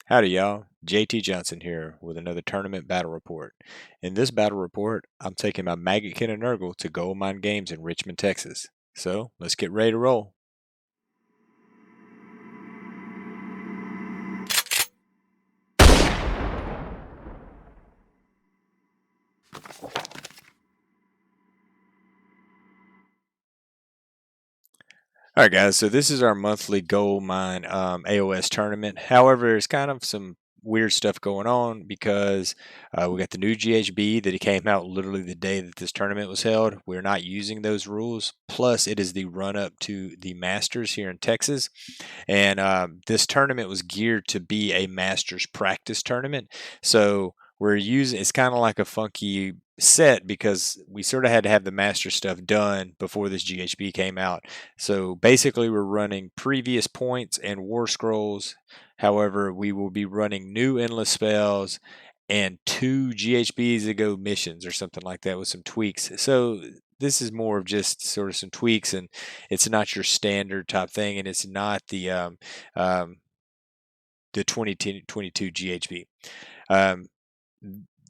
Howdy, y'all. JT Johnson here with another tournament battle report. In this battle report, I'm taking my Maggotkin of Nurgle to Goldmine Games in Richmond, Texas. So let's get ready to roll. All right, guys. So this is our monthly Goldmine AOS tournament. However, there's kind of some weird stuff going on because we got the new GHB that it came out literally the day that this tournament was held. We're not using those rules. Plus, it is the run up to the Masters here in Texas. And this tournament was geared to be a Masters practice tournament. So we're using it's kind of like a funky set because we sort of had to have the master stuff done before this GHB came out. So basically, we're running previous points and war scrolls. However, we will be running new endless spells and two GHBs ago missions or something like that with some tweaks. So this is more of just sort of some tweaks, and it's not your standard type thing, and it's not um, the 2022 GHB. Um,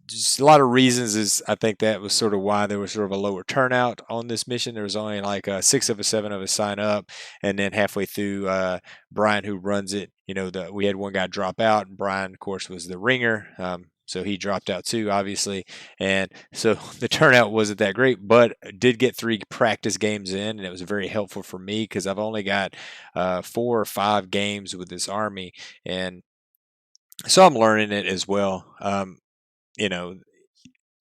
just a lot of reasons is I think that was sort of why there was sort of a lower turnout on this mission. There was only like 7 of us sign up, and then halfway through, Brian, who runs it, we had one guy drop out, and Brian, of course, was the ringer. So he dropped out too, obviously, and so the turnout wasn't that great. But did get 3 practice games in, and it was very helpful for me because I've only got 4 or 5 games with this army, and so I'm learning it as well. You know,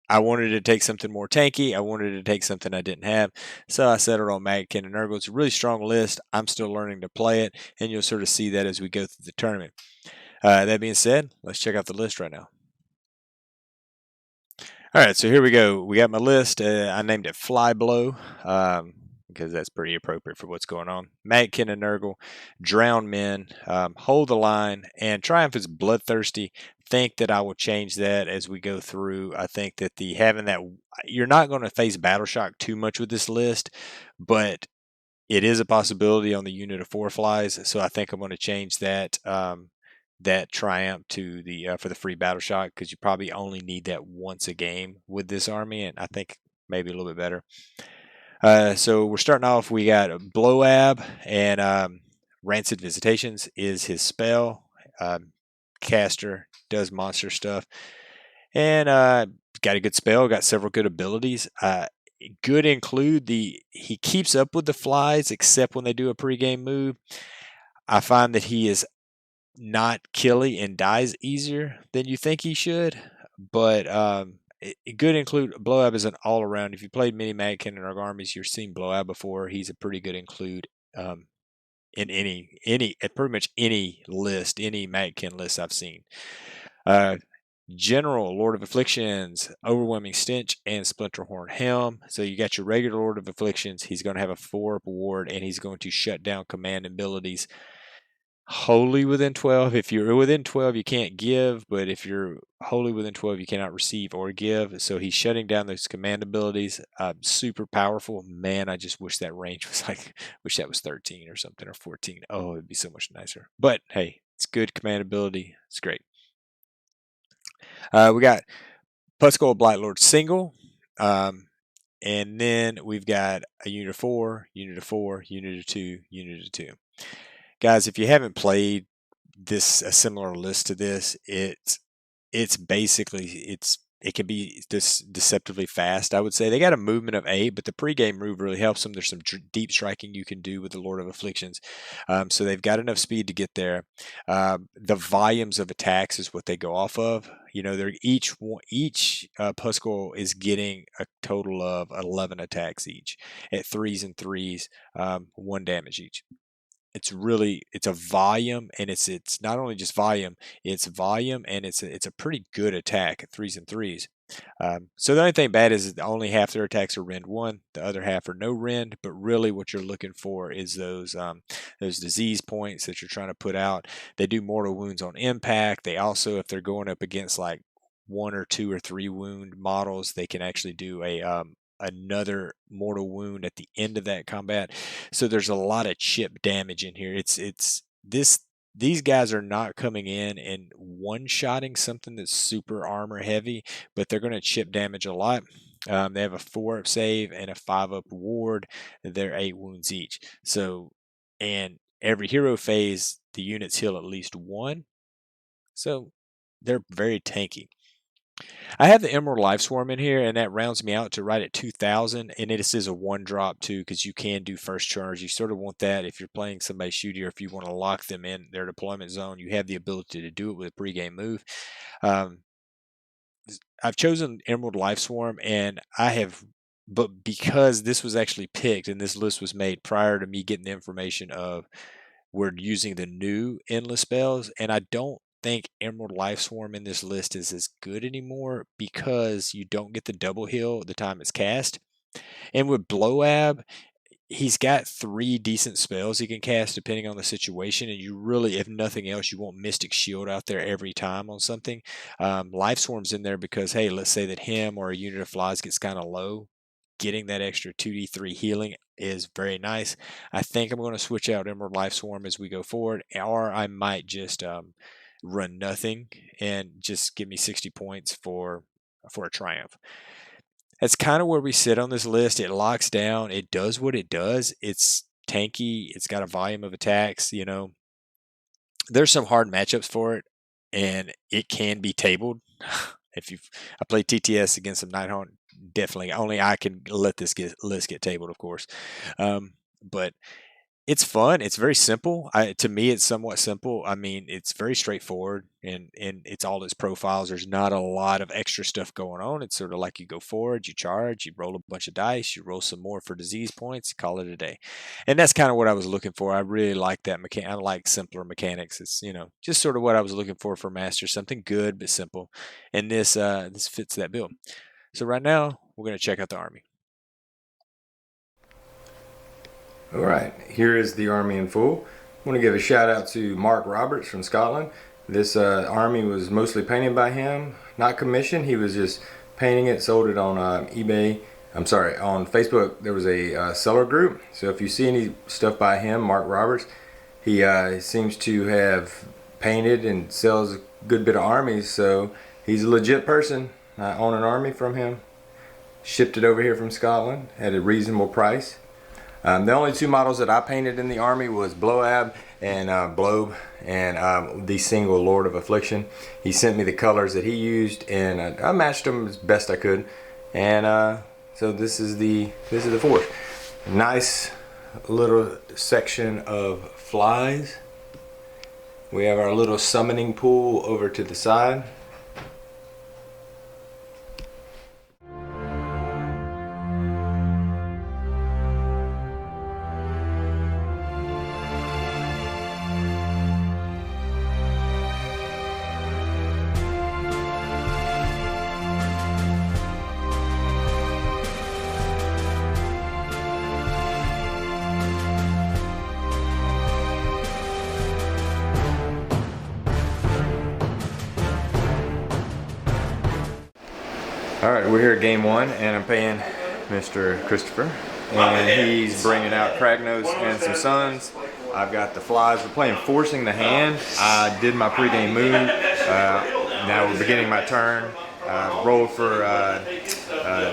I wanted to take something more tanky. I wanted to take something I didn't have. So I settled on Maggotkin of Nurgle. It's a really strong list. I'm still learning to play it, and you'll sort of see that as we go through the tournament. That being said, let's check out the list right now. All right, so here we go. We got my list. I named it Fly Blow because that's pretty appropriate for what's going on. Maggotkin of Nurgle, Drown Men, Hold the Line, and Triumph is Bloodthirsty. Think that I will change that as we go through. I think that the having that you're not going to face battle shock too much with this list, but it is a possibility on the unit of 4 flies. So I think I'm going to change that that triumph to the for the free battle shock because you probably only need that once a game with this army, and I think maybe a little bit better. So we're starting off. We got Blowab and Rancid Visitations is his spell. Caster does monster stuff, and got a good spell. Got several good abilities. Good include he keeps up with the flies except when they do a pregame move. I find that he is not killy and dies easier than you think he should. But it could include Blowab as an all around. If you played mini Maggotkin in our armies, you've seen Blowab before. He's a pretty good include in any at pretty much any list, any Maggotkin list I've seen. General, Lord of Afflictions, Overwhelming Stench, and Splinterhorn Helm. So you got your regular Lord of Afflictions. He's going to have a 4-up ward, and he's going to shut down command abilities wholly within 12. If you're within 12, you can't give, but if you're wholly within 12, you cannot receive or give. So he's shutting down those command abilities. Super powerful. Man, I just wish that range was wish that was 13 or something or 14. Oh, it'd be so much nicer. But hey, it's good command ability. It's great. We got Puskull Blightlord single. And then we've got a unit of 4, unit of 4, unit of 2, unit of 2. Guys, if you haven't played a similar list to this, it's basically it can be deceptively fast. I would say they got a movement of 8, but the pregame move really helps them. There's some deep striking you can do with the Lord of Afflictions, so they've got enough speed to get there. The volumes of attacks is what they go off of. They're each Puskull is getting a total of 11 attacks each at 3s and 3s, 1 damage each. It's a volume, and it's not only just volume, and it's a pretty good attack at 3s and 3s. So the only thing bad is that only half their attacks are rend 1, the other half are no rend. But really, what you're looking for is those disease points that you're trying to put out. They do mortal wounds on impact. They also, if they're going up against like 1 or 2 or 3 wound models, they can actually do another mortal wound at the end of that combat. So there's a lot of chip damage in here. It's this these guys are not coming in and one-shotting something that's super armor heavy, but they're going to chip damage a lot. They have a 4-up save and a 5-up ward. They're 8 wounds each. So, and every hero phase, the units heal at least 1. So they're very tanky. I have the Emerald Life Swarm in here, and that rounds me out to right at 2,000. And it is a 1-drop too, because you can do first charge. You sort of want that if you're playing somebody shooty, or if you want to lock them in their deployment zone. You have the ability to do it with a pregame move. I've chosen Emerald Life Swarm, and but because this was actually picked and this list was made prior to me getting the information of we're using the new endless spells, and I don't think Emerald Life Swarm in this list is as good anymore because you don't get the double heal the time it's cast. And with Blowab, he's got 3 decent spells he can cast depending on the situation, and you really, if nothing else, you want Mystic Shield out there every time on something. Life Swarm's in there because, hey, let's say that him or a unit of flies gets kind of low. Getting that extra 2d3 healing is very nice. I think I'm going to switch out Emerald Life Swarm as we go forward, or I might just run nothing and just give me 60 points for a triumph. That's kind of where we sit on this list. It locks down. It does what it does. It's tanky. It's got a volume of attacks. There's some hard matchups for it, and it can be tabled. I played TTS against some Nighthawk. Definitely, only I can let this list get tabled, of course. But it's fun. It's very simple. To me, it's somewhat simple. I mean, it's very straightforward, and it's all its profiles. There's not a lot of extra stuff going on. It's sort of like you go forward, you charge, you roll a bunch of dice, you roll some more for disease points, call it a day. And that's kind of what I was looking for. I really like that mechanic. I like simpler mechanics. It's just sort of what I was looking for Master. Something good but simple. And this fits that bill. So right now, we're going to check out the army. All right, here is the army in full. I want to give a shout out to Mark Roberts from Scotland. This army was mostly painted by him, not commissioned. He was just painting it, sold it on eBay. I'm sorry, on Facebook. There was a seller group. So if you see any stuff by him, Mark Roberts, he seems to have painted and sells a good bit of armies. So he's a legit person. I own an army from him. Shipped it over here from Scotland at a reasonable price. The only 2 models that I painted in the army was Blowab and Blobe, and the single Lord of Affliction. He sent me the colors that he used, and I matched them as best I could. And so this is the force. Nice little section of flies. We have our little summoning pool over to the side. Alright, we're here at game 1, and I'm paying Mr. Christopher, and he's bringing out Kragnos and some Suns. I've got the flies. We're playing Forcing the Hand. I did my pregame move. Now we're beginning my turn. Rolled for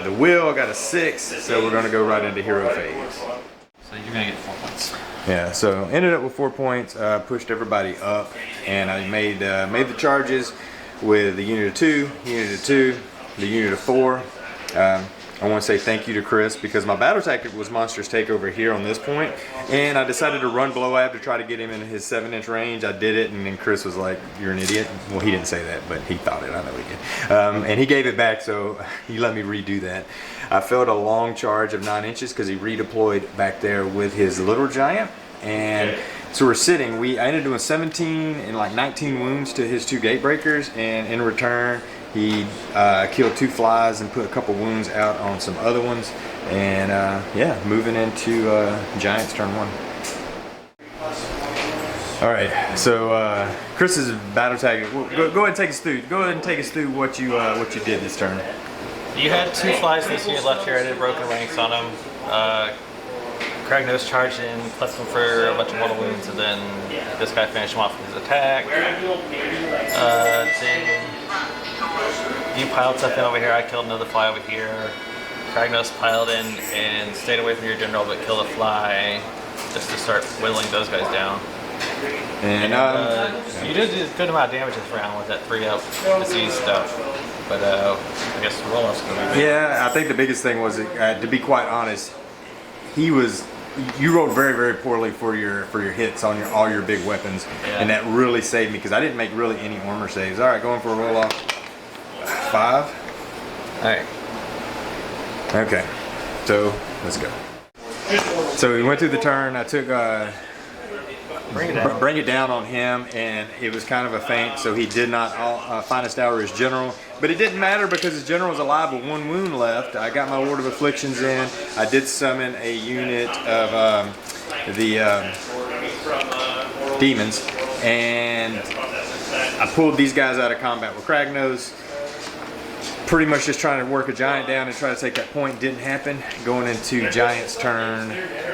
the wheel. I got a 6, so we're going to go right into hero phase. So you're going to get 4 points. Yeah, so ended up with 4 points. Pushed everybody up, and I made the charges with the unit of 2, unit of 2, the unit of 4. I want to say thank you to Chris, because my battle tactic was Monsters Take Over here on this point, and I decided to run Blowab to try to get him in his 7-inch range. I did it, and then Chris was like, "You're an idiot." Well, he didn't say that, but he thought it. I know he did. And he gave it back, so he let me redo that. I failed a long charge of 9 inches because he redeployed back there with his little giant, and so we're sitting. I ended up doing 17 and like 19 wounds to his 2 Gatebreakers, and in return, he killed 2 flies and put a couple wounds out on some other ones. And yeah, moving into Giants turn 1. All right, so Chris's battle tactic. Go ahead and take us through. Go ahead and take us through what you did this turn. You had 2 flies this unit left here. I did broken ranks on them. Kragnos charged in, clipped him for a bunch of mortal wounds, and then this guy finished him off with his attack. Then you piled stuff in over here, I killed another fly over here. Kragnos piled in and stayed away from your general, but killed a fly just to start whittling those guys down. And you did a good amount of damage this round with that 3-up disease stuff, but I guess the roll-off's gonna be big. yeah, I think the biggest thing was, to be quite honest, you rolled very, very poorly for your hits on all your big weapons, and that really saved me because I didn't make really any armor saves. All right, going for a roll off. 5. All right. Okay, so let's go. So we went through the turn. I took bring it down on him, and it was kind of a feint, so he did not finest hour his general. But it didn't matter because his general was alive with 1 wound left. I got my Lord of Afflictions in. I did summon a unit of the demons, and I pulled these guys out of combat with Kragnos. Pretty much just trying to work a giant down and try to take that point. Didn't happen. Going into Giant's turn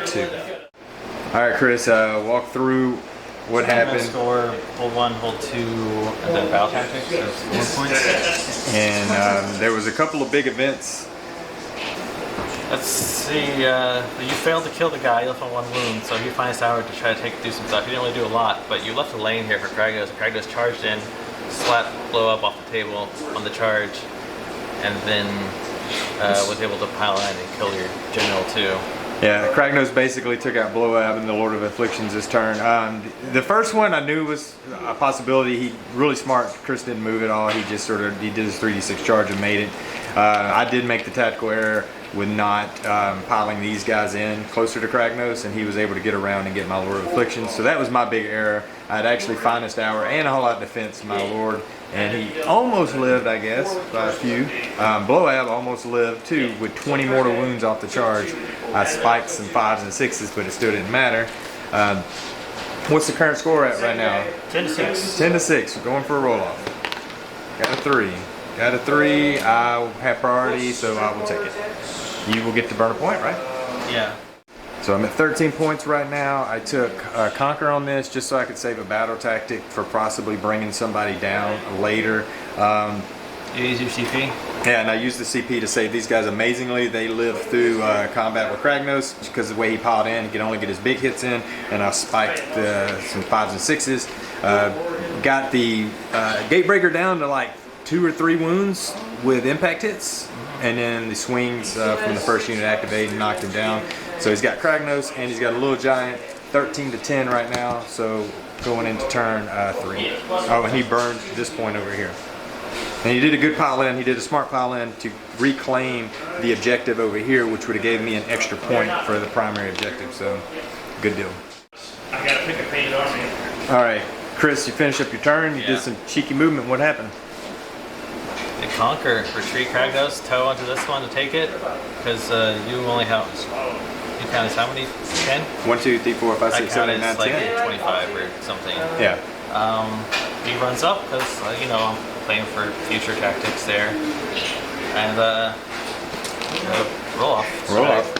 2. All right, Chris, walk through what happened. Score, hold 1, hold 2, and then battle tactics. That's 1 point. And there was a couple of big events. Let's see. You failed to kill the guy. You left on 1 wound, so he finds hour to try to do some stuff. You didn't really do a lot, but you left a lane here for Kragnos. Kragnos charged in, slapped blow up off the table on the charge, and then was able to pile in and kill your general too. Yeah, Kragnos basically took out Bloab and the Lord of Afflictions this turn. The first one I knew was a possibility. He really smart. Chris didn't move at all. He just he did his 3d6 charge and made it. I did make the tactical error with not piling these guys in closer to Kragnos, and he was able to get around and get my Lord of Afflictions. So that was my big error. I'd actually finest hour and a whole lot of defense, my Lord, and he almost lived, I guess, by a few. Bloab almost lived too with 20 mortal wounds off the charge. I spiked some 5s and 6s, but it still didn't matter. What's the current score at right now? 10-6. 10-6. We're going for a roll off. Got a 3. Got a 3. I have priority, so I will take it. You will get to burn a point, right? Yeah. So I'm at 13 points right now. I took Conquer on this just so I could save a battle tactic for possibly bringing somebody down later. You use your CP? Yeah, and I used the CP to save these guys amazingly. They lived through combat with Kragnos because the way he piled in, he could only get his big hits in, and I spiked some 5s and 6s. Got the Gatebreaker down to like 2 or 3 wounds with impact hits, and then the swings from the first unit activated and knocked him down. So he's got Kragnos and he's got a little giant, 13-10 right now, so going into turn 3. Oh, and he burned this point over here. And he did a good pile in, he did a smart pile in to reclaim the objective over here, which would have gave me an extra point for the primary objective, so good deal. I gotta pick a painted army. All right, Chris, you finished up your turn, you did some cheeky movement, what happened? They conquer, retreat Kragnos, toe onto this one to take it, because you only have, you counted how many? 10? 1, 2, 3, 4, 5, 6, 7, 8, 9, 10. Like 25 or something. Yeah. He runs up because, I'm playing for future tactics there. And roll off. Roll off.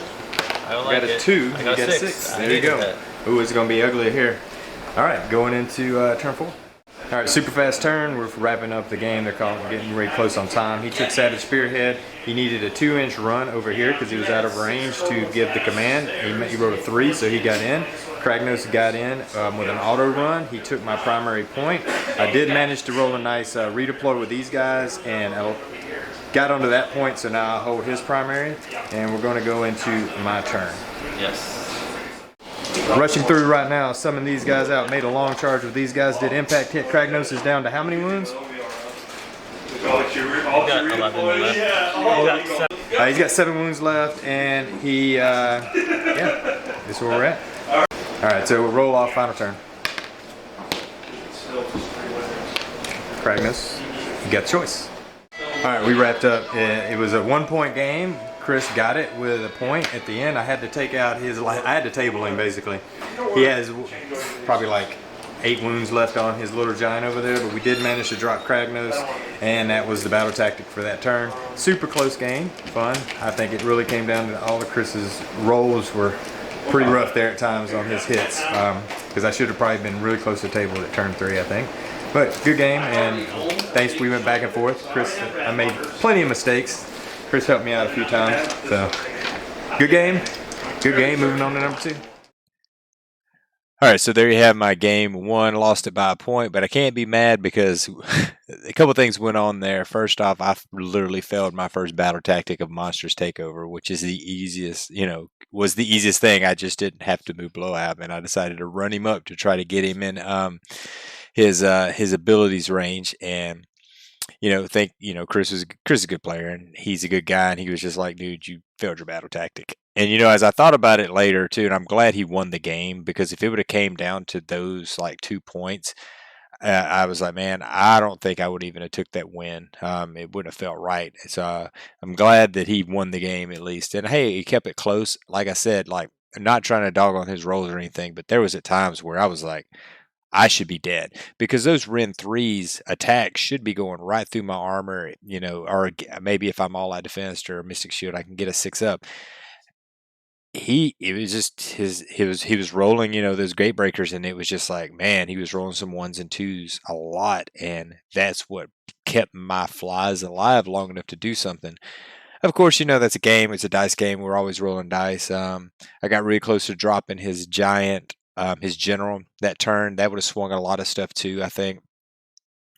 I Got a 2, I got you got a 6. There you go. Ooh, it's going to be ugly here. All right, going into turn 4. All right, super fast turn. We're wrapping up the game. They're getting really close on time. He took Savage Spearhead. He needed a 2-inch run over here because he was out of range to give the command. He rolled a 3, so he got in. Kragnos got in with an auto run. He took my primary point. I did manage to roll a nice redeploy with these guys, and I got onto that point, so now I hold his primary, and we're going to go into my turn. Yes. Rushing through right now, summon these guys out, made a long charge with these guys, did impact hit. Kragnos is down to how many wounds? He's got 11 left. He's got 7 wounds left, and he, yeah, this is where we're at. All right, so we'll roll off final turn. Kragnos, you got the choice. All right, we wrapped up. It was a 1-point game. Chris got it with a point at the end. I had to take out I had to table him basically. He has probably like 8 wounds left on his little giant over there, but we did manage to drop Kragnos, and that was the battle tactic for that turn. Super close game, fun. I think it really came down to all of Chris's rolls were pretty rough there at times on his hits, because I should have probably been really close to the table at turn 3, I think. But good game, and thanks. We went back and forth. Chris, I made plenty of mistakes. Chris helped me out a few times. So good game. Good game. Moving on to number 2. All right, so there you have my game 1. Lost it by a point, but I can't be mad because a couple things went on there. First off, I literally failed my first battle tactic of Monsters Takeover, which is the easiest, was the easiest thing. I just didn't have to move Blowout, and I decided to run him up to try to get him in his abilities range. And Chris is a good player, and he's a good guy, and he was just like, dude, you failed your battle tactic. And as I thought about it later too, and I'm glad he won the game, because if it would have came down to those like 2 points, I was like, man, I don't think I would even have took that win. It wouldn't have felt right. So I'm glad that he won the game at least. And hey, he kept it close. Like I said, like, I'm not trying to dog on his rolls or anything, but there was at times where I was like, I should be dead, because those Ren 3's attacks should be going right through my armor, or maybe if I'm all out defense or Mystic Shield, I can get a 6-up. He was rolling, those Gate Breakers, and it was just like, man, he was rolling some 1s and 2s a lot, and that's what kept my flies alive long enough to do something. Of course, that's a game. It's a dice game. We're always rolling dice. I got really close to dropping his giant. His general that turn. That would have swung a lot of stuff too, I think.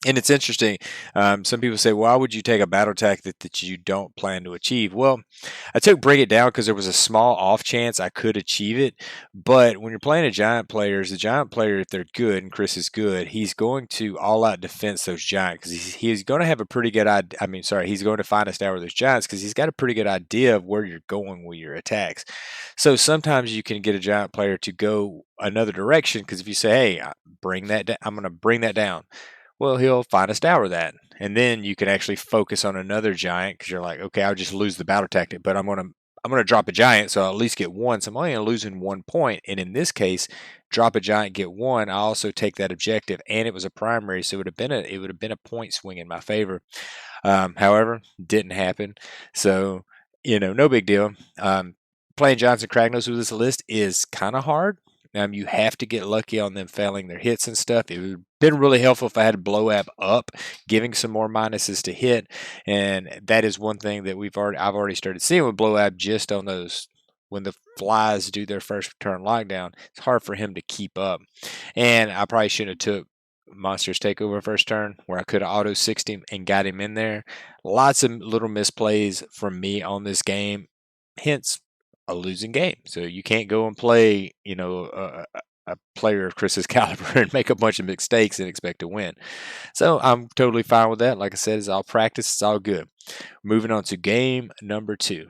And it's interesting. Some people say, why would you take a battle tactic that you don't plan to achieve? Well, I took Bring It Down because there was a small off chance I could achieve it. But when you're playing the giant players, if they're good, and Chris is good, he's going to all out defense those giants, because he's going to have a pretty good idea. He's going to find a star with those giants because he's got a pretty good idea of where you're going with your attacks. So sometimes you can get a giant player to go another direction, because if you say, hey, I'm going to bring that down. Well, he'll find a star with that. And then you can actually focus on another giant, because you're like, okay, I'll just lose the battle tactic, but I'm gonna drop a giant, so I'll at least get 1. So I'm only losing 1 point. And in this case, drop a giant, get 1. I also take that objective, and it was a primary, so it would have been a point swing in my favor. However, didn't happen. So no big deal. Playing Johnson Kragnos with this list is kind of hard. You have to get lucky on them failing their hits and stuff. It would have been really helpful if I had Blowout up, giving some more minuses to hit. And that is one thing that I've already started seeing with Blowout, just on those, when the flies do their first turn lockdown, it's hard for him to keep up. And I probably shouldn't have took Monsters Takeover first turn, where I could have auto 60 him and got him in there. Lots of little misplays from me on this game, hence a losing game. So you can't go and play, a player of Chris's caliber and make a bunch of mistakes and expect to win. So I'm totally fine with that. Like I said, it's all practice. It's all good. Moving on to game number 2.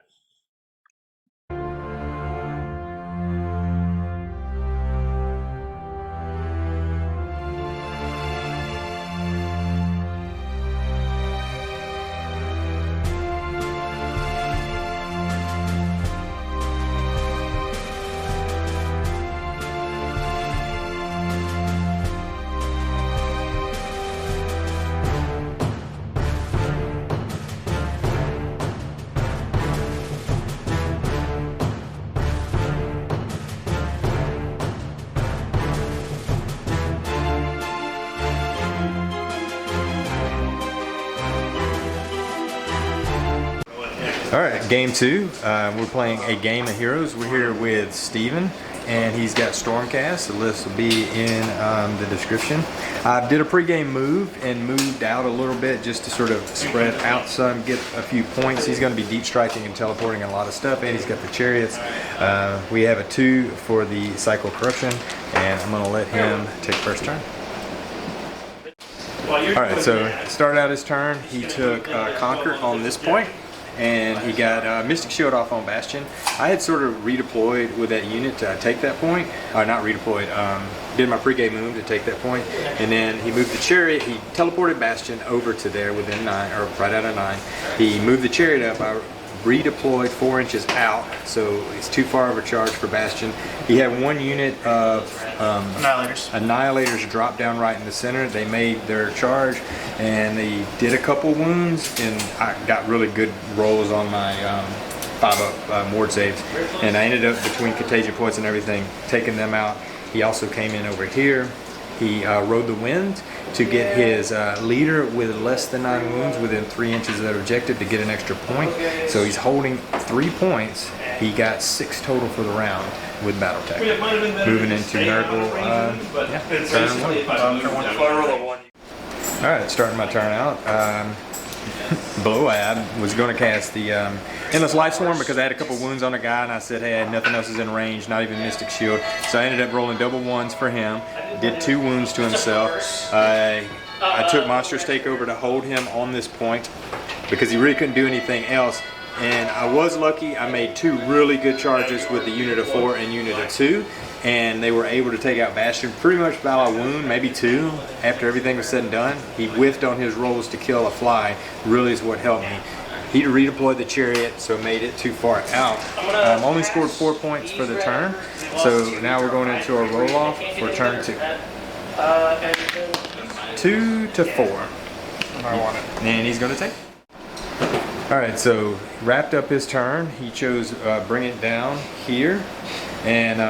All right, game 2. We're playing a game of heroes. We're here with Steven, and he's got Stormcast. The list will be in the description. I did a pregame move and moved out a little bit just to sort of spread out some, get a few points. He's going to be deep striking and teleporting a lot of stuff, and he's got the chariots. We have a 2 for the Cycle Corruption, and I'm going to let him take first turn. All right, so started out his turn. He took Conquer on this point, and he got Mystic Shield off on Bastion. I had sort of redeployed with that unit to take that point. Not redeployed, did my pregame move to take that point. And then he moved the Chariot. He teleported Bastion over to there within 9, or right out of 9. He moved the Chariot up. I redeployed 4 inches out, so it's too far of a charge for Bastion. He had 1 unit of Annihilators drop down right in the center. They made their charge, and they did a couple wounds, and I got really good rolls on my 5-up ward saves, and I ended up between contagion points and everything taking them out. He also came in over here. He rode the wind to get his leader with less than 9 wounds within 3 inches of that objective to get an extra point. So he's holding 3 points. He got 6 total for the round with battle tech. Moving into Nurgle, turn 1. Alright, starting my turn out. Bloab was going to cast the Endless Life Swarm because I had a couple wounds on a guy and I said, hey, nothing else is in range, not even Mystic Shield. So I ended up rolling double 1s for him, did 2 wounds to himself. I took Monstrous Takeover to hold him on this point because he really couldn't do anything else. And I was lucky, I made 2 really good charges with the unit of 4 and unit of 2. And they were able to take out Bastion pretty much by a wound, maybe 2, after everything was said and done. He whiffed on his rolls to kill a fly, really is what helped me. He redeployed the chariot, so it made it too far out. Only scored 4 points for the turn, so now we're going into our roll-off for turn 2. 2 to 4. And he's going to take. Alright, so wrapped up his turn. He chose bring it down here, and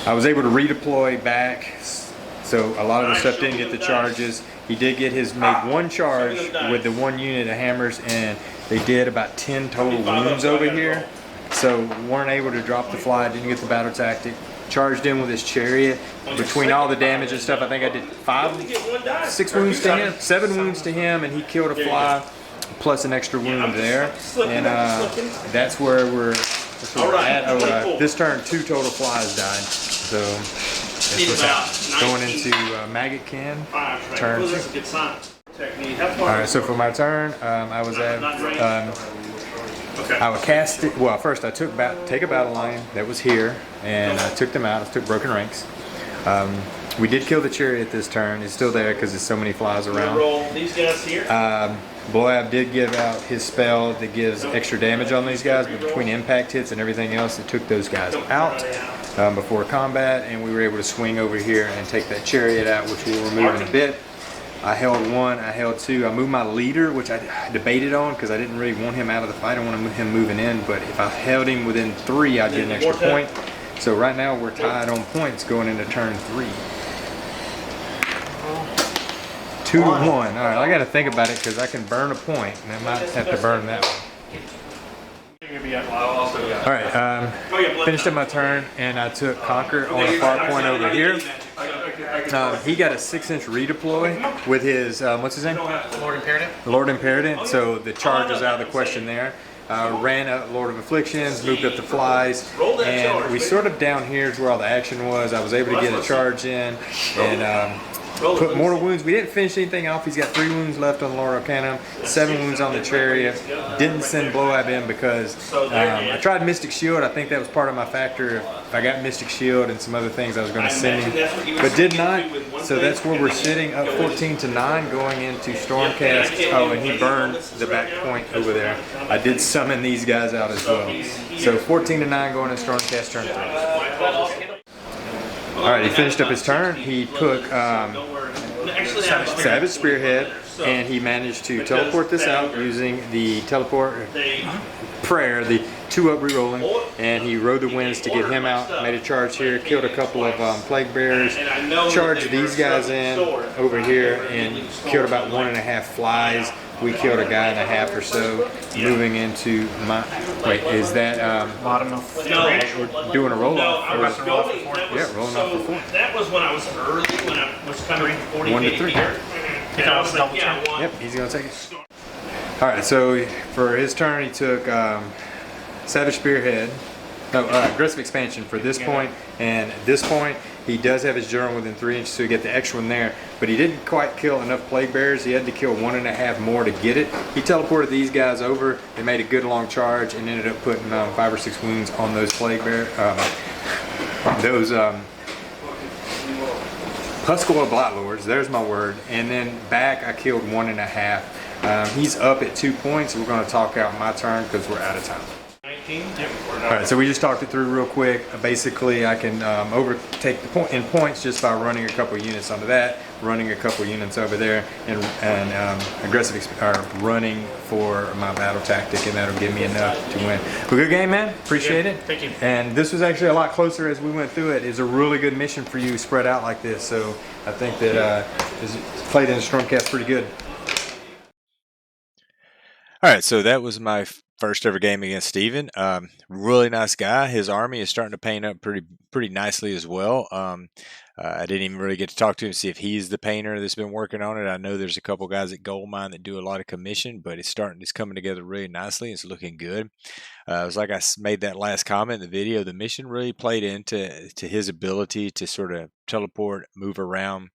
I was able to redeploy back, so a lot of the stuff didn't get the charges. He did get made 1 charge with the 1 unit of hammers, and they did about 10 total wounds over here. So weren't able to drop the fly, didn't get the battle tactic. Charged in with his chariot. Between all the damage and stuff, I think I did 6 wounds to him, 7 wounds to him, and he killed a fly, plus an extra wound there. And that's where we're at. This turn, 2 total flies died. So that's going into Maggotkin, turn 2. Alright, so for my turn, I was at, I would cast it, well first I take a battle line that was here, and I took them out, I took broken ranks. We did kill the chariot this turn, it's still there because there's so many flies around. Bloab did give out his spell that gives extra damage on these guys, but between impact hits and everything else, it took those guys out before combat, and we were able to swing over here and take that chariot out, which we'll remove in a bit. I held 1, I held 2, I moved my leader, which I debated on because I didn't really want him out of the fight, I wanted him moving in, but if I held him within 3, I'd get an extra point. So right now we're tied on points going into turn 3. 2 to 1. Alright, I gotta think about it because I can burn a point, and I might have to burn that one. Alright, finished up my turn, and I took Conquer on the far point over here. He got a 6-inch redeploy with his, what's his name? Lord Imperative. Lord Imperative, so the charge is out of the question there. Ran up Lord of Afflictions, moved up the flies, and we sort of down here is where all the action was. I was able to get a charge in, and put mortal wounds. We didn't finish anything off. He's got 3 wounds left on Lord Arcanum, 7 wounds on the chariot. Didn't send Bloab in because I tried Mystic Shield. I think that was part of my factor. If I got Mystic Shield and some other things, I was going to send him, but did not. So that's where we're sitting, up 14 to 9, going into Stormcast. Oh, and he burned the back point over there. I did summon these guys out as well. So 14 to 9 going into Stormcast turn 3. Alright, he finished up his turn. He took Savage Spearhead, and he managed to teleport this out using the teleport prayer, the 2-up rerolling, and he rode the winds to get him out, made a charge here, killed a couple of plague bearers, charged these guys in over here, and killed about 1.5 flies. We killed a guy and a half or so. Moving into my, wait, is that Bottom of we're doing a roll off? I was going. Yeah, rolling off for 4. That was when I was early, when I was coming 40 1 to feet 3. here. And I was like, yeah, I won. Yep, he's gonna take it. All right, so for his turn, he took Savage Spearhead. No, aggressive expansion for this point, and this point he does have his journal within 3 inches, so you get the extra one there, but he didn't quite kill enough plague bearers. He had to kill 1.5 more to get it. He teleported these guys over. They made a good long charge and ended up putting 5 or 6 wounds on those plague bear, those Puskal Blight Lords. There's my word. And then back I killed 1.5. He's up at 2 points. We're going to talk out my turn because we're out of time. 18. Yep. All right, so we just talked it through real quick. Basically, I can overtake the point in points just by running a couple units onto that, running a couple units over there, and running for my battle tactic, and that'll give me enough to win. Well, good game, man. Appreciate it. Thank you. And this was actually a lot closer as we went through it. It's a really good mission for you spread out like this. So I think that it's played in the Stormcast pretty good. All right, so that was my first ever game against Steven. Really nice guy. His army is starting to paint up pretty nicely as well. I didn't even really get to talk to him, see if he's the painter that's been working on it. I know there's a couple guys at Goldmine that do a lot of commission, but it's coming together really nicely. It's looking good. It was like I made that last comment in the video. The mission really played into his ability to sort of teleport, move around,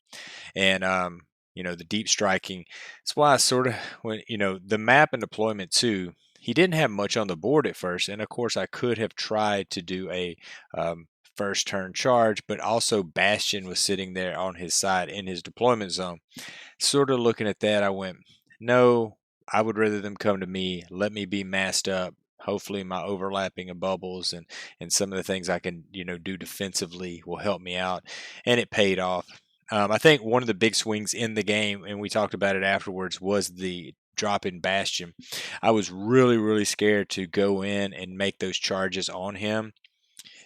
and the deep striking. That's why I sort of the map and deployment too. He didn't have much on the board at first, and of course I could have tried to do a first turn charge, but also Bastion was sitting there on his side in his deployment zone. Sort of looking at that, I went, no, I would rather them come to me, let me be masked up. Hopefully my overlapping of bubbles and some of the things I can do defensively will help me out, and it paid off. I think one of the big swings in the game, and we talked about it afterwards, was the drop in Bastion. I was really, really scared to go in and make those charges on him.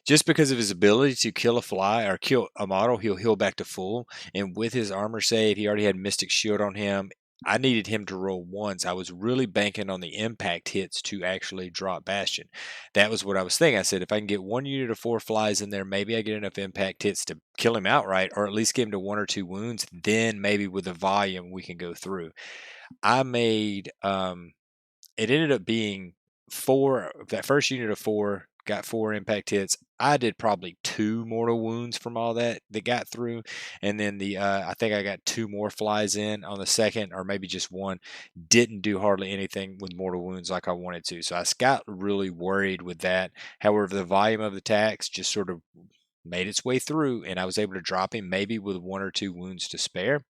Just because of his ability to kill a fly or kill a model, he'll heal back to full. And with his armor save, he already had Mystic Shield on him. I needed him to roll once. I was really banking on the impact hits to actually drop Bastion. That was what I was thinking. I said, if I can get one unit of 4 flies in there, maybe I get enough impact hits to kill him outright, or at least get him to 1 or 2 wounds. Then maybe with the volume, we can go through. I made, it ended up being 4, that first unit of 4 got 4 impact hits. I did probably 2 mortal wounds from all that got through, and then I think I got 2 more flies in on the second, or maybe just 1. Didn't do hardly anything with mortal wounds like I wanted to, so I got really worried with that. However, the volume of the attacks just sort of made its way through, and I was able to drop him maybe with 1 or 2 wounds to spare.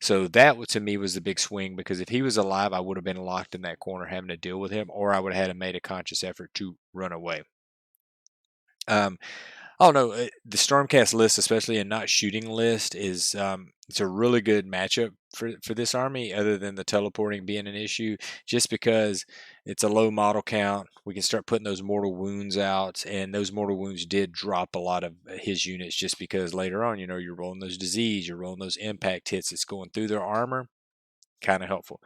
So that to me was the big swing, because if he was alive, I would have been locked in that corner having to deal with him, or I would have had to made a conscious effort to run away. Oh no, the Stormcast list, especially a not shooting list, is it's a really good matchup for this army, other than the teleporting being an issue, just because it's a low model count. We can start putting those mortal wounds out, and those mortal wounds did drop a lot of his units, just because later on, you're rolling those disease, you're rolling those impact hits that's going through their armor. Kind of helpful.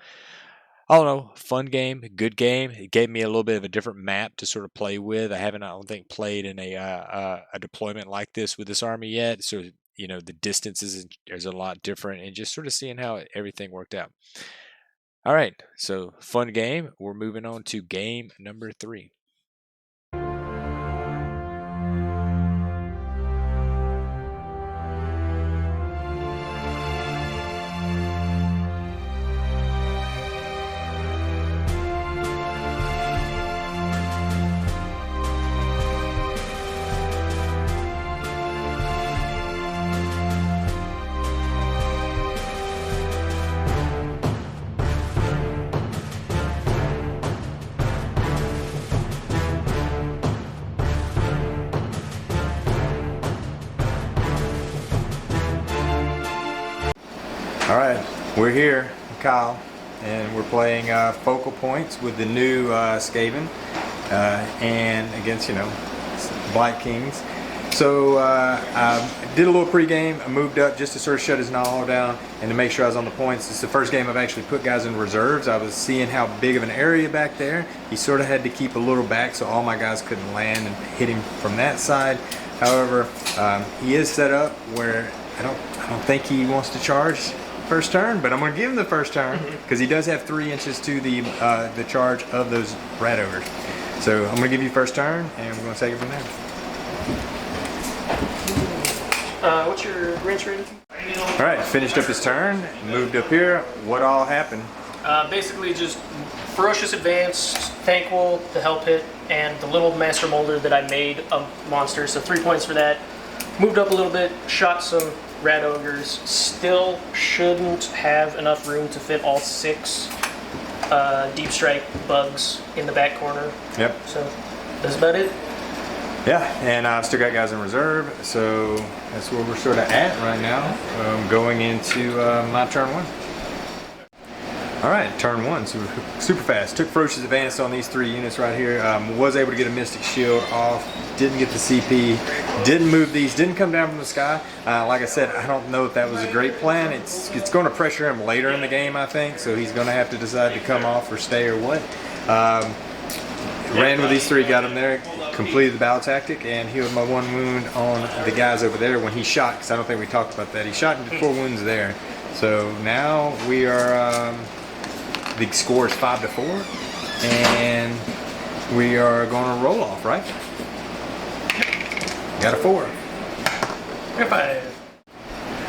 I don't know, fun game, good game. It gave me a little bit of a different map to sort of play with. I don't think, played in a deployment like this with this army yet. So, the distances is a lot different, and just sort of seeing how everything worked out. All right, so fun game. We're moving on to game number 3. All right, we're here, Kyle, and we're playing Focal Points with the new Skaven, and against, Black Kings. So I did a little pregame. I moved up just to sort of shut his Nahal down and to make sure I was on the points. It's the first game I've actually put guys in reserves. I was seeing how big of an area back there. He sort of had to keep a little back so all my guys couldn't land and hit him from that side. However, he is set up where I don't think he wants to charge first turn, but I'm going to give him the first turn because he does have 3 inches to the charge of those rat ogres. So I'm going to give you first turn, and we're going to take it from there. What's your range rating? All right, finished up his turn, moved up here. What all happened? Basically just Ferocious Advance, Thankful, the Help Hit, and the little Master Molder that I made of monsters, so 3 points for that. Moved up a little bit, shot some rat ogres. Still shouldn't have enough room to fit all 6 deep strike bugs in the back corner. Yep. So That's about it. Yeah, and I've still got guys in reserve, so that's where we're sort of at right now, going into my turn 1. All right, turn 1, super fast. Took Ferocious Advance on these 3 units right here. Was able to get a Mystic Shield off, didn't get the CP, didn't move these, didn't come down from the sky. Like I said, I don't know if that was a great plan. It's going to pressure him later in the game, I think, so he's going to have to decide to come off or stay or what. Ran with these 3, got him there, completed the battle tactic, and healed my 1 wound on the guys over there when he shot, because I don't think we talked about that. He shot into 4 wounds there. So now we are, the score is 5-4, and we are going to roll off, right? Got a 4. Goodbye.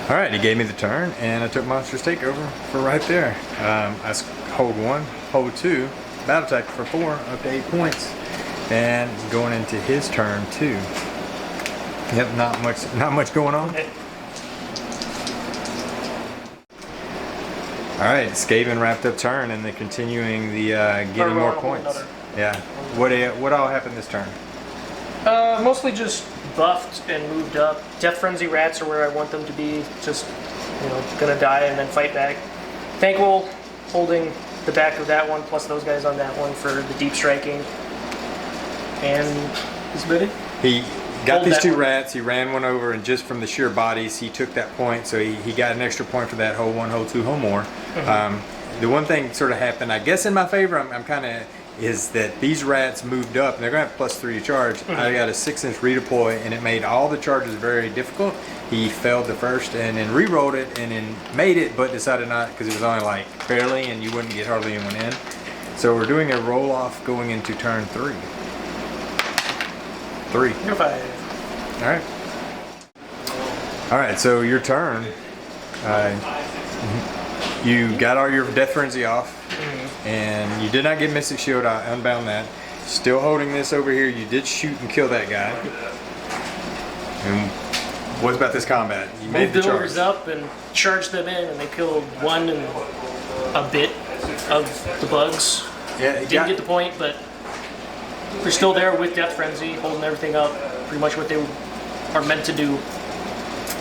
All right, he gave me the turn, and I took Monster's Takeover for right there. I hold 1, hold 2, battle tactic for 4, up to 8 points, and going into his turn 2. Yep, not much going on. All right, Skaven wrapped up turn, and they're continuing the getting more points. Yeah. What all happened this turn? Mostly just buffed and moved up. Death Frenzy rats are where I want them to be. Just, gonna die and then fight back. Thankful holding the back of that one, plus those guys on that one for the deep striking. And he's good. He got these 2 rats, he ran one over, and just from the sheer bodies, he took that point, so he got an extra point for that whole 1, whole 2, whole more. The one thing sort of happened, I guess in my favor, I'm kind of, is that these rats moved up, and they're going to have +3 to charge. I got a 6-inch redeploy, and it made all the charges very difficult. He failed the first, and then re-rolled it, and then made it, but decided not, because it was only like barely, and you wouldn't get hardly anyone in. So we're doing a roll-off going into turn 3. 3. You're 5. All right, so your turn. You got all your Death Frenzy off, and you did not get Mystic Shield. I unbound that. Still holding this over here. You did shoot and kill that guy. And what about this combat? You made the charge. Up and charged them in, and they killed 1 and a bit of the bugs. Yeah, Didn't get the point, but they're still there with Death Frenzy, holding everything up. Pretty much what they are meant to do.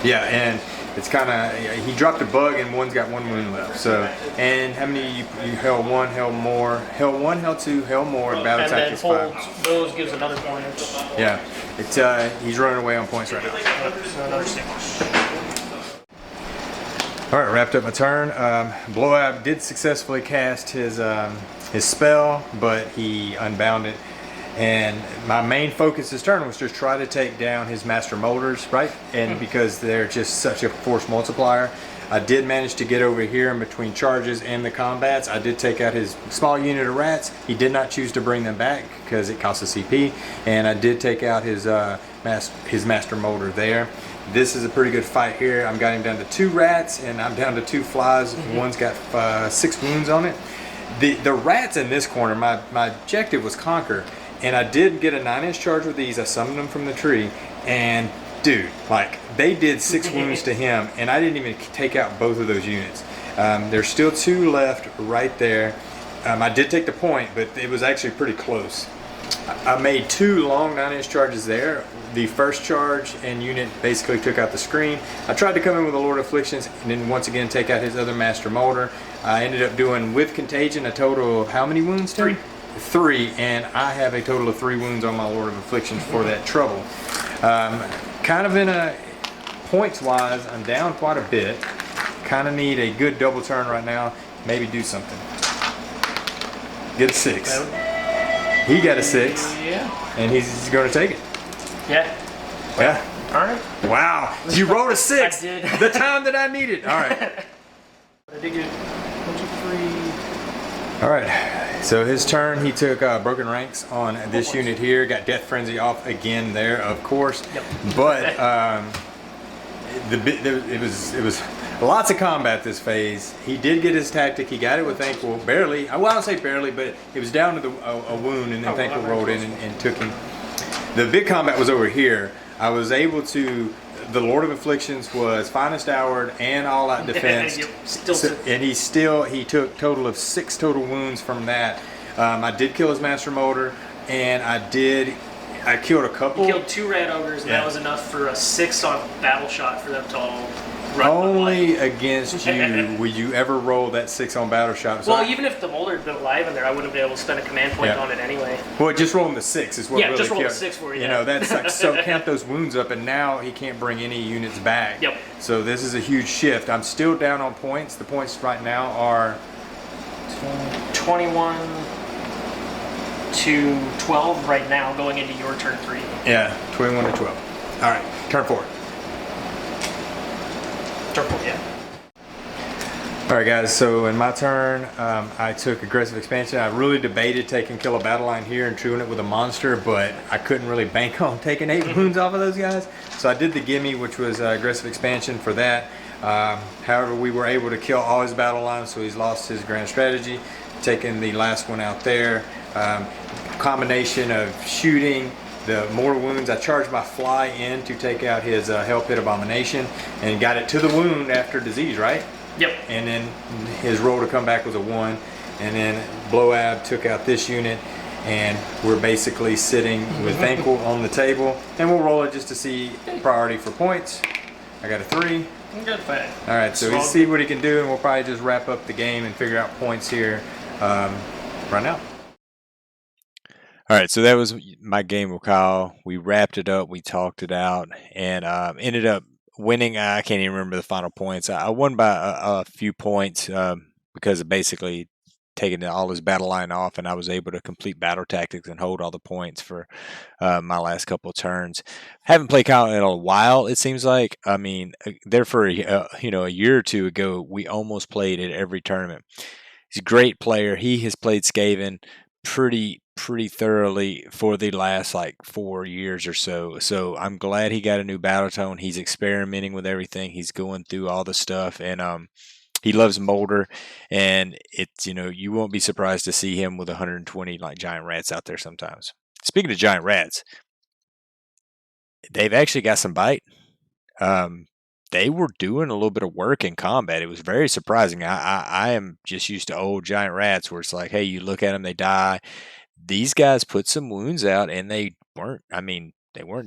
Yeah, and it's kind of, he dropped a bug and 1's got 1 wound left. So, and how many you held 1, held more, held 1, held 2, held more, battle tactic is 5. And then hold those gives another point. Yeah, it's he's running away on points right now. So another 6. All right, wrapped up my turn. Blowout did successfully cast his spell, but he unbound it. And my main focus this turn was just try to take down his Master Molders, right? And because they're just such a force multiplier, I did manage to get over here in between charges and the combats. I did take out his small unit of rats. He did not choose to bring them back because it costs a CP. And I did take out his Master Molder there. This is a pretty good fight here. I'm got him down to 2 rats, and I'm down to 2 flies. One's got 6 wounds on it. The rats in this corner, my objective was conquer. And I did get a 9-inch charge with these. I summoned them from the tree, and dude, like, they did 6 wounds to him, and I didn't even take out both of those units. There's still 2 left right there. I did take the point, but it was actually pretty close. I made 2 long 9-inch charges there. The first charge and unit basically took out the screen. I tried to come in with a Lord of Afflictions and then once again take out his other Master Molder. I ended up doing, with Contagion, a total of how many wounds, Tim? 3, and I have a total of 3 wounds on my Lord of Afflictions for that trouble. Kind of in a points wise, I'm down quite a bit. Kind of need a good double turn right now. Maybe do something. Get a 6. He got a 6. Yeah. And he's going to take it. Yeah. Yeah. All right. Wow. You rolled a 6. I did. The time that I needed. All right. I did get 1, 2, 3. All right. So his turn, he took Broken Ranks on this unit here. Got Death Frenzy off again there, of course. Yep. But it was lots of combat this phase. He did get his tactic. He got it with Thankful barely. Well, I don't say barely, but it was down to a wound, and then Thankful rolled in and took him. The big combat was over here. I was able to. The Lord of Afflictions was Finest Houred and All Out Defense. And he took total of 6 total wounds from that. I did kill his Master Molder, and I did I killed a couple. You killed 2 rat ogres, and that was enough for a 6 on battle shot for them to all run. Only against you would you ever roll that 6 on battle shot. So even if the molder had been alive in there, I wouldn't be able to spend a command point on it anyway. Well, just rolling the 6 is what really just roll the killed. 6 for you. You know, that's like, so count those wounds up, and now he can't bring any units back. Yep. So this is a huge shift. I'm still down on points. The points right now are 21 to 12 right now, going into your turn 3. Yeah, 21 to 12. All right, turn 4. Turn 4, yeah. All right, guys, so in my turn, I took aggressive expansion. I really debated taking Kill a Battle Line here and truing it with a monster, but I couldn't really bank on taking 8 wounds off of those guys. So I did the gimme, which was aggressive expansion for that. However, we were able to kill all his battle lines, so he's lost his grand strategy. Taking the last one out there. Combination of shooting, the more wounds. I charged my fly in to take out his Hell Pit Abomination and got it to the wound after disease, right? Yep. And then his roll to come back was a 1. And then Blowab took out this unit, and we're basically sitting with Thankful on the table. And we'll roll it just to see priority for points. I got a 3. Good fight. All right, so we'll see what he can do, and we'll probably just wrap up the game and figure out points here right now. All right, so that was my game with Kyle. We wrapped it up, we talked it out, and ended up winning. I can't even remember the final points. I won by a few points because of basically taking all his battle line off, and I was able to complete battle tactics and hold all the points for my last couple of turns. Haven't played Kyle in a while, it seems like. I mean, there for a year or two ago, we almost played at every tournament. He's a great player. He has played Skaven pretty thoroughly for the last like 4 years or so. So I'm glad he got a new battle tone. He's experimenting with everything. He's going through all the stuff, and he loves Molder, and it's, you won't be surprised to see him with 120 like giant rats out there sometimes. Speaking of giant rats, they've actually got some bite. They were doing a little bit of work in combat. It was very surprising. I am just used to old giant rats where it's like, hey, you look at them, they die. These guys put some wounds out, and they weren't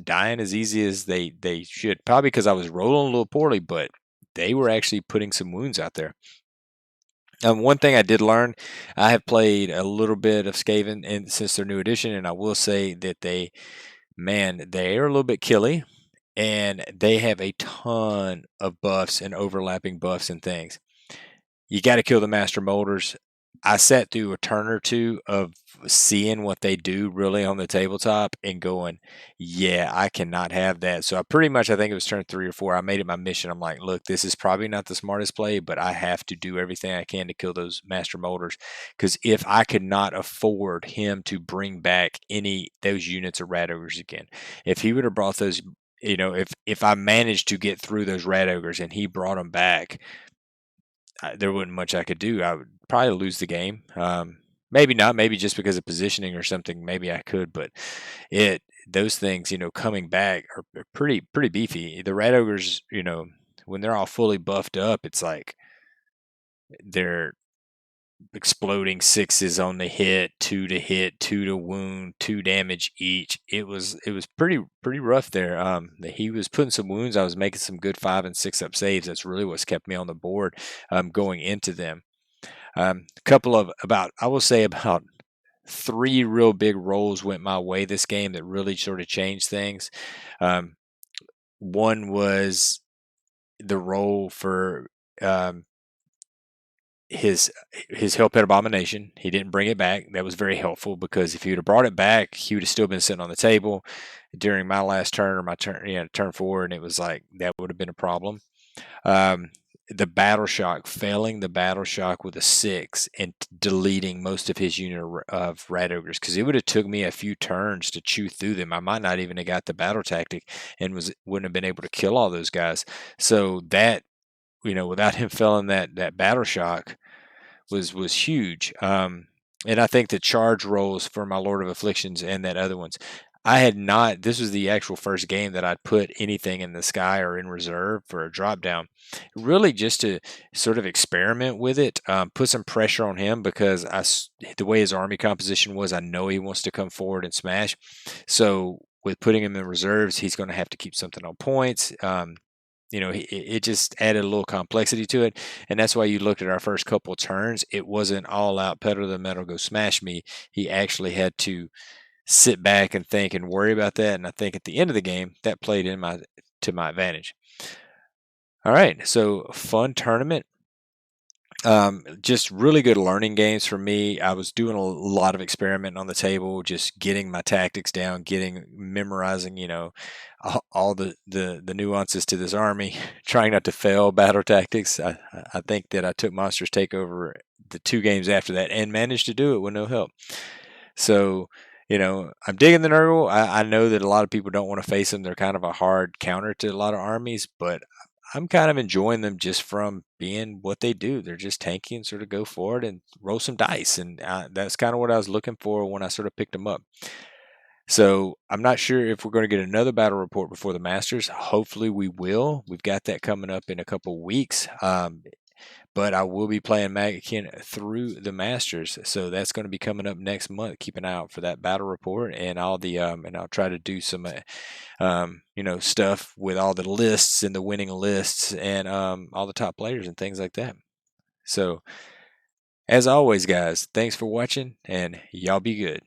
dying as easy as they should. Probably because I was rolling a little poorly, but they were actually putting some wounds out there. One thing I did learn, I have played a little bit of Skaven since their new edition, and I will say that they are a little bit killy, and they have a ton of buffs and overlapping buffs and things. You got to kill the Master Molders. I sat through a turn or two of seeing what they do really on the tabletop and going, yeah, I cannot have that. So I think it was turn 3 or 4. I made it my mission. I'm like, look, this is probably not the smartest play, but I have to do everything I can to kill those Master Molders. Because if I could not afford him to bring back those units of Rat Ogres again, if he would have brought those, if I managed to get through those Rat Ogres and he brought them back, there wasn't much I could do. I would probably lose the game. Maybe not. Maybe just because of positioning or something. Maybe I could, but those things, coming back are pretty beefy. The Rat Ogres, when they're all fully buffed up, it's like they're exploding 6s on the hit, 2 to hit, 2 to wound, 2 damage each. It was pretty rough there. He was putting some wounds. I was making some good 5 and 6 up saves. That's really what's kept me on the board going into them. Couple of about 3 real big rolls went my way this game that really sort of changed things. One was the roll for his Hell Pit Abomination. He didn't bring it back. That was very helpful, because if he would have brought it back, he would have still been sitting on the table during my last turn, or my turn, turn 4, and it was like that would have been a problem. The Battle Shock, failing the Battle Shock with a 6 and deleting most of his unit of Rat Ogres, because it would have took me a few turns to chew through them. I might not even have got the battle tactic and wouldn't have been able to kill all those guys. So that, without him failing that Battle Shock was huge. And I think the charge rolls for my Lord of Afflictions and that other ones, this was the actual first game that I'd put anything in the sky or in reserve for a drop down, really just to sort of experiment with it, put some pressure on him, because the way his army composition was, I know he wants to come forward and smash. So with putting him in reserves, he's going to have to keep something on points. It just added a little complexity to it, and that's why you looked at our first couple turns. It wasn't all out pedal to the metal, go smash me. He actually had to sit back and think and worry about that. And I think at the end of the game, that played to my advantage. All right, so fun tournament. Just really good learning games for me. I was doing a lot of experimenting on the table, just getting my tactics down, memorizing, all the nuances to this army, trying not to fail battle tactics. I think that I took Monsters Takeover the 2 games after that and managed to do it with no help. So, I'm digging the Nurgle. I know that a lot of people don't want to face them. They're kind of a hard counter to a lot of armies, but I'm kind of enjoying them just from being what they do. They're just tanky and sort of go forward and roll some dice. And that's kind of what I was looking for when I sort of picked them up. So I'm not sure if we're going to get another battle report before the Masters. Hopefully we will. We've got that coming up in a couple weeks. But I will be playing Maggotkin through the Masters, so that's going to be coming up next month. Keep an eye out for that battle report and all the and I'll try to do some stuff with all the lists and the winning lists and all the top players and things like that. So as always, guys, thanks for watching and y'all be good.